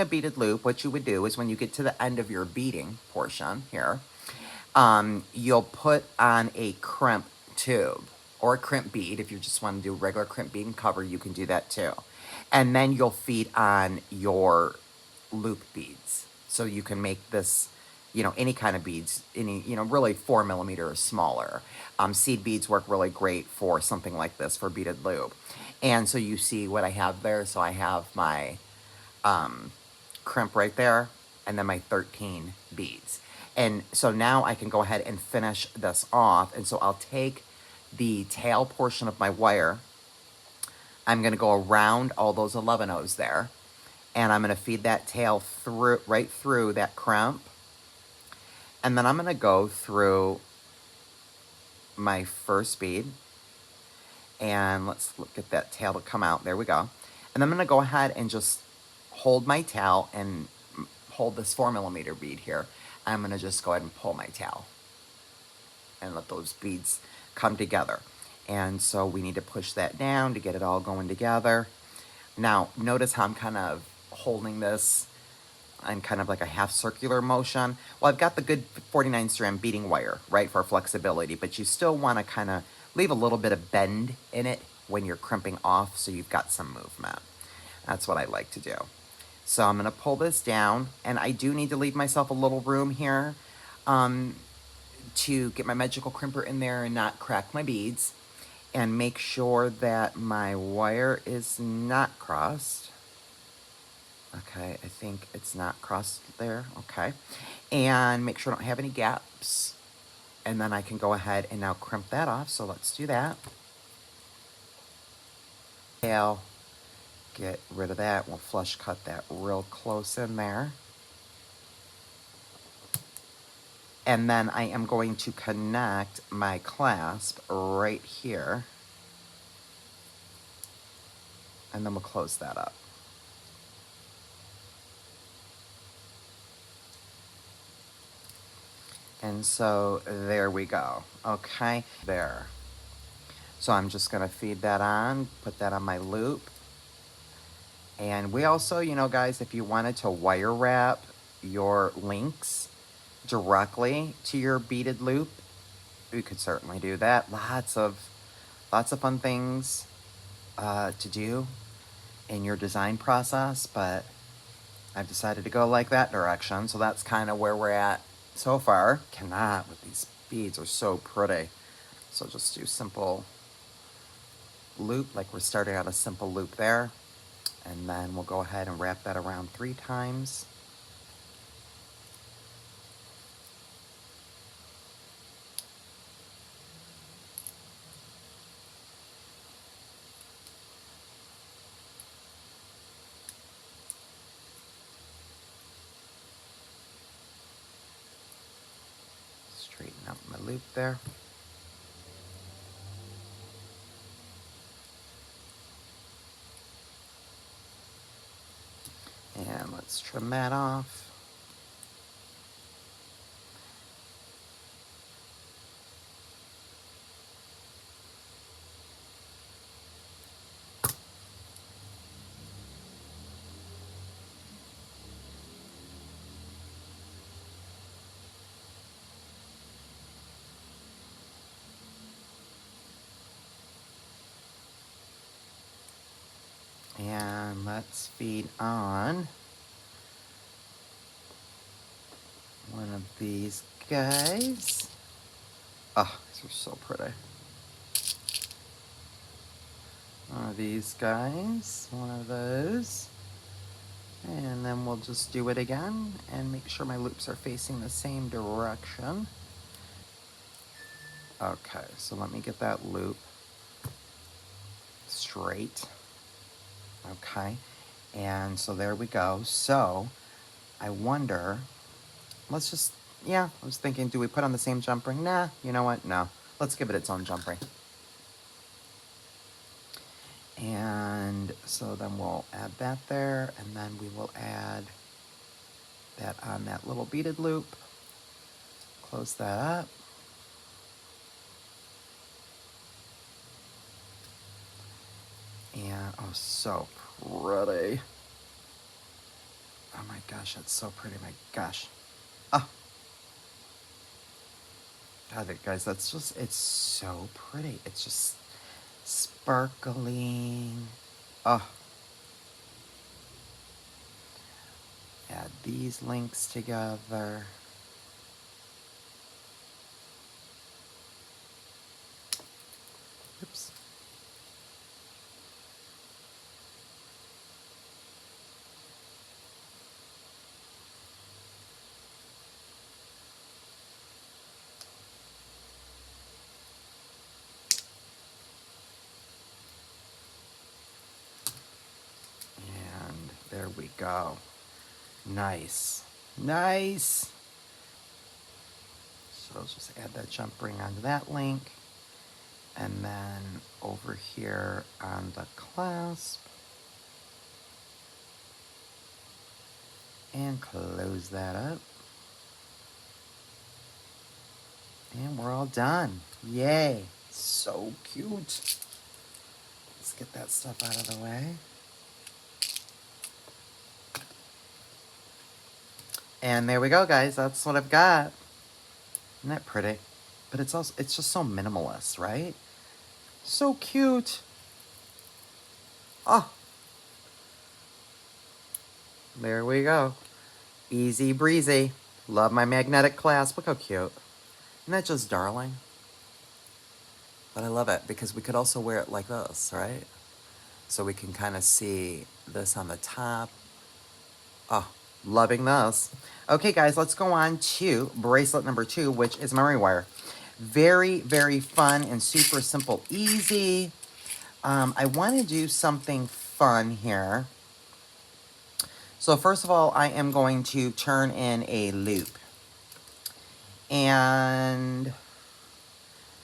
A beaded loop, what you would do is when you get to the end of your beading portion here, you'll put on a crimp tube or a crimp bead. If you just want to do regular crimp bead and cover, you can do that too. And then you'll feed on your loop beads. So you can make this, any kind of beads, really 4mm or smaller. Seed beads work really great for something like this, for beaded loop. And so you see what I have there. So I have my crimp right there, and then my 13 beads. And so now I can go ahead and finish this off. And so I'll take the tail portion of my wire. I'm going to go around all those 11 O's there, and I'm going to feed that tail through, right through that crimp. And then I'm going to go through my first bead, and let's look at that tail to come out. There we go. And I'm going to go ahead and just hold my tail and hold this 4mm bead here. I'm going to just go ahead and pull my tail and let those beads come together. And so we need to push that down to get it all going together. Now, notice how I'm kind of holding this in kind of like a half circular motion. Well, I've got the good 49 strand beading wire, right, for flexibility, but you still want to kind of leave a little bit of bend in it when you're crimping off so you've got some movement. That's what I like to do. So I'm going to pull this down, and I do need to leave myself a little room here to get my magical crimper in there and not crack my beads, and make sure that my wire is not crossed. Okay, I think it's not crossed there. Okay, and make sure I don't have any gaps, and then I can go ahead and now crimp that off. So let's do that. Tail, get rid of that. We'll flush cut that real close in there. And then I am going to connect my clasp right here. And then we'll close that up. And so there we go. Okay, there. So I'm just going to feed that on, put that on my loop. And we also, guys, if you wanted to wire wrap your links directly to your beaded loop, you could certainly do that. Lots of fun things to do in your design process, but I've decided to go like that direction. So that's kind of where we're at so far. Cannot with these beads, are so pretty. So just do simple loop, like we're starting out a simple loop there. And then we'll go ahead and wrap that around 3 times. Straighten up my loop there. And let's trim that off. And let's feed on one of these guys. Oh, these are so pretty. One of these guys, one of those. And then we'll just do it again and make sure my loops are facing the same direction. Okay, so let me get that loop straight. Okay, and so there we go. So I wonder, let's just, I was thinking, do we put on the same jump ring? Nah, you know what? No. Let's give it its own jump ring. And so then we'll add that there, and then we will add that on that little beaded loop. Close that up. And, oh, so pretty. Oh my gosh, that's so pretty, my gosh. Oh, God, guys, that's just, it's so pretty. It's just sparkling. Oh, add these links together. Oops. And there we go. Nice. Nice. So let's just add that jump ring onto that link. And then over here on the clasp. And close that up. And we're all done. Yay. So cute. Let's get that stuff out of the way. And there we go, guys. That's what I've got. Isn't that pretty? But it's also, it's just so minimalist, right? So cute. Oh. There we go. Easy breezy. Love my magnetic clasp. Look how cute. Isn't that just darling? But I love it because we could also wear it like this, right? So we can kind of see this on the top. Oh, loving this. Okay, guys, let's go on to bracelet number 2, which is memory wire. Very, very fun and super simple, easy. I want to do something fun here. So first of all, I am going to turn in a loop. And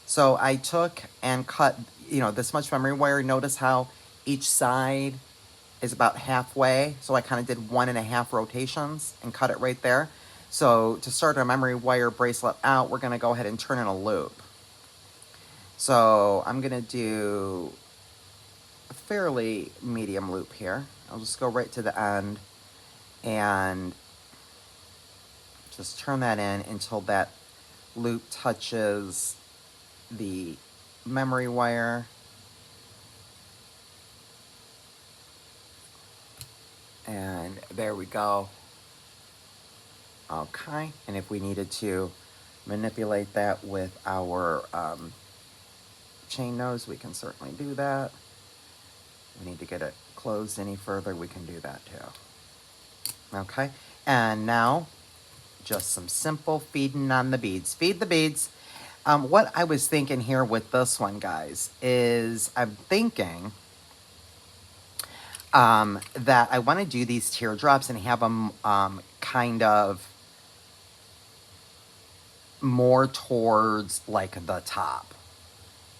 so I took and cut, you know, this much memory wire. Notice how each side is about halfway. So I kind of did 1.5 rotations and cut it right there. So to start our memory wire bracelet out, we're going to go ahead and turn in a loop. So I'm going to do a fairly medium loop here. I'll just go right to the end and just turn that in until that loop touches the memory wire. And there we go. Okay, and if we needed to manipulate that with our chain nose, we can certainly do that. We need to get it closed any further, we can do that too. Okay, and now just some simple feeding on the beads. Feed the beads. What I was thinking here with this one, guys, is I'm thinking that I want to do these teardrops and have them kind of more towards like the top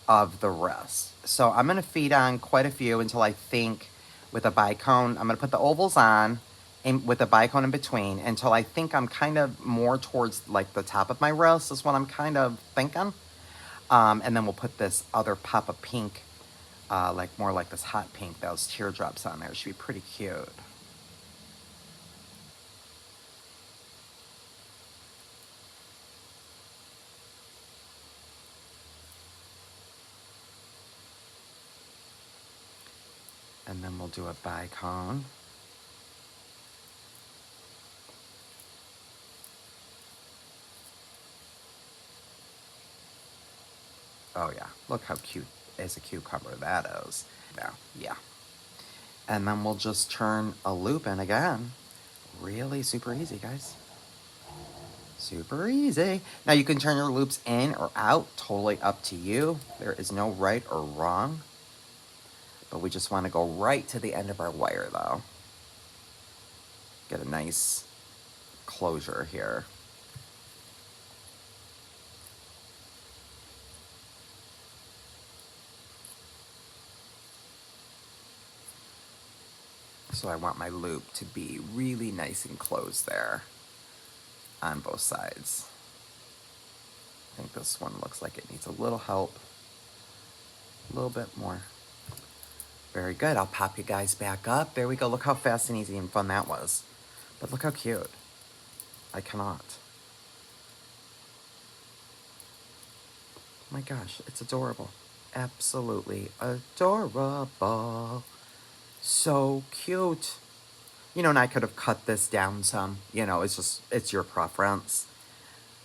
of the wrist. So I'm going to feed on quite a few until I think with a bicone, I'm going to put the ovals on and with a bicone in between until I think I'm kind of more towards like the top of my wrist is what I'm kind of thinking. And then we'll put this other pop of pink, like more like this hot pink, those teardrops on there. It should be pretty cute. And then we'll do a bicone. Oh yeah, look how cute as a cucumber that is. Yeah. And then we'll just turn a loop in again. Really super easy, guys. Super easy. Now you can turn your loops in or out, totally up to you. There is no right or wrong. But we just want to go right to the end of our wire though. Get a nice closure here. So I want my loop to be really nice and closed there on both sides. I think this one looks like it needs a little help. A little bit more. Very good. I'll pop you guys back up. There we go. Look how fast and easy and fun that was. But look how cute. I cannot. Oh my gosh, it's adorable. Absolutely adorable. So cute. You know, and I could have cut this down some. You know, it's your preference.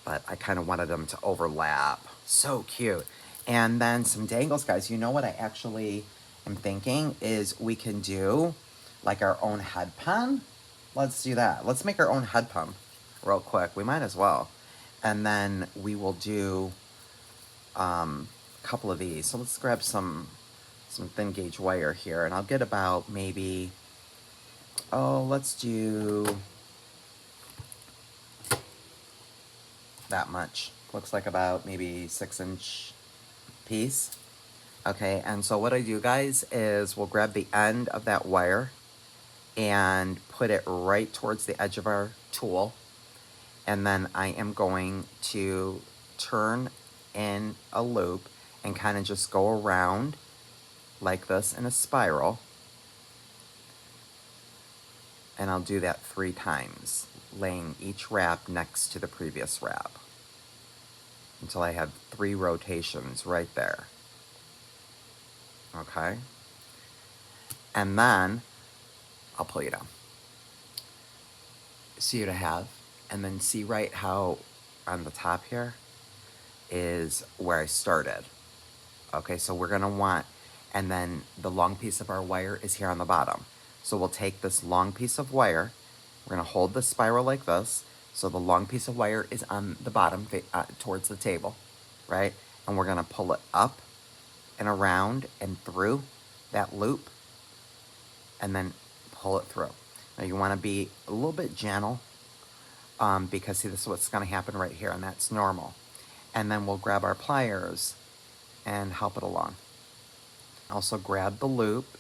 But I kind of wanted them to overlap. So cute. And then some dangles, guys. You know what I actually am thinking is we can do like our own headband. Let's do that. Let's make our own headband real quick. We might as well. And then we will do a couple of these. So let's grab some thin gauge wire here. And I'll get about maybe, oh, let's do that much. Looks like about maybe 6-inch piece. Okay, and so what I do, guys, is we'll grab the end of that wire and put it right towards the edge of our tool. And then I am going to turn in a loop and kind of just go around like this in a spiral. And I'll do that 3 times, laying each wrap next to the previous wrap until I have 3 rotations right there. Okay? And then I'll pull you down. See what I have. And then see right how on the top here is where I started. Okay, so we're gonna want, and then the long piece of our wire is here on the bottom. So we'll take this long piece of wire, we're gonna hold the spiral like this, so the long piece of wire is on the bottom towards the table, right? And we're gonna pull it up and around and through that loop, and then pull it through. Now you wanna be a little bit gentle, because see, this is what's gonna happen right here, and that's normal. And then we'll grab our pliers and help it along. Also grab the loop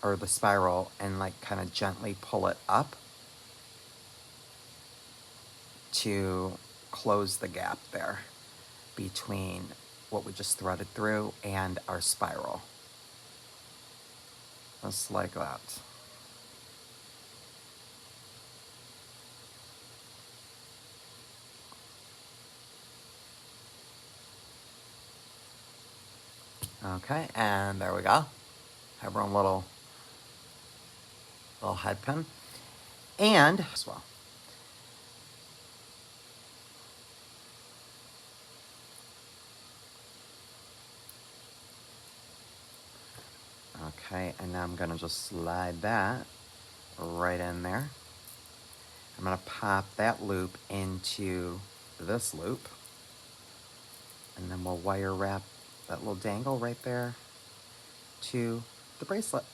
or the spiral and like kind of gently pull it up to close the gap there between what we just threaded through and our spiral. Just like that. Okay, and there we go. Have our own little head pin. And as well. Okay, and now I'm gonna just slide that right in there. I'm gonna pop that loop into this loop. And then we'll wire wrap that little dangle right there to the bracelet.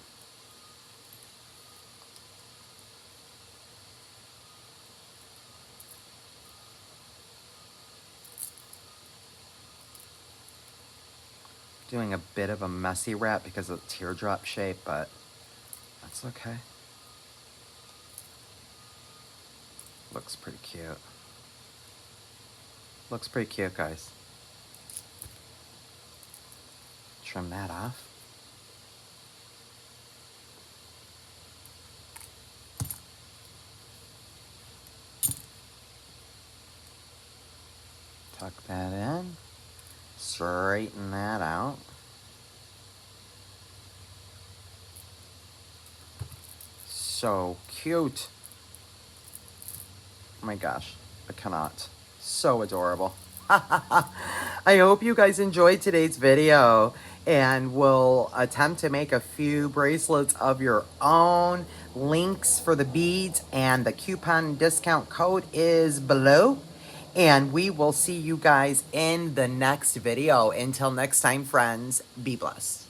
Doing a bit of a messy wrap because of the teardrop shape, but that's okay. Looks pretty cute. Looks pretty cute, guys. Trim that off. Tuck that in. Straighten that out. So cute. Oh my gosh, I cannot. So adorable. I hope you guys enjoyed today's video and will attempt to make a few bracelets of your own. Links for the beads and the coupon discount code is below. And we will see you guys in the next video. Until next time, friends, be blessed.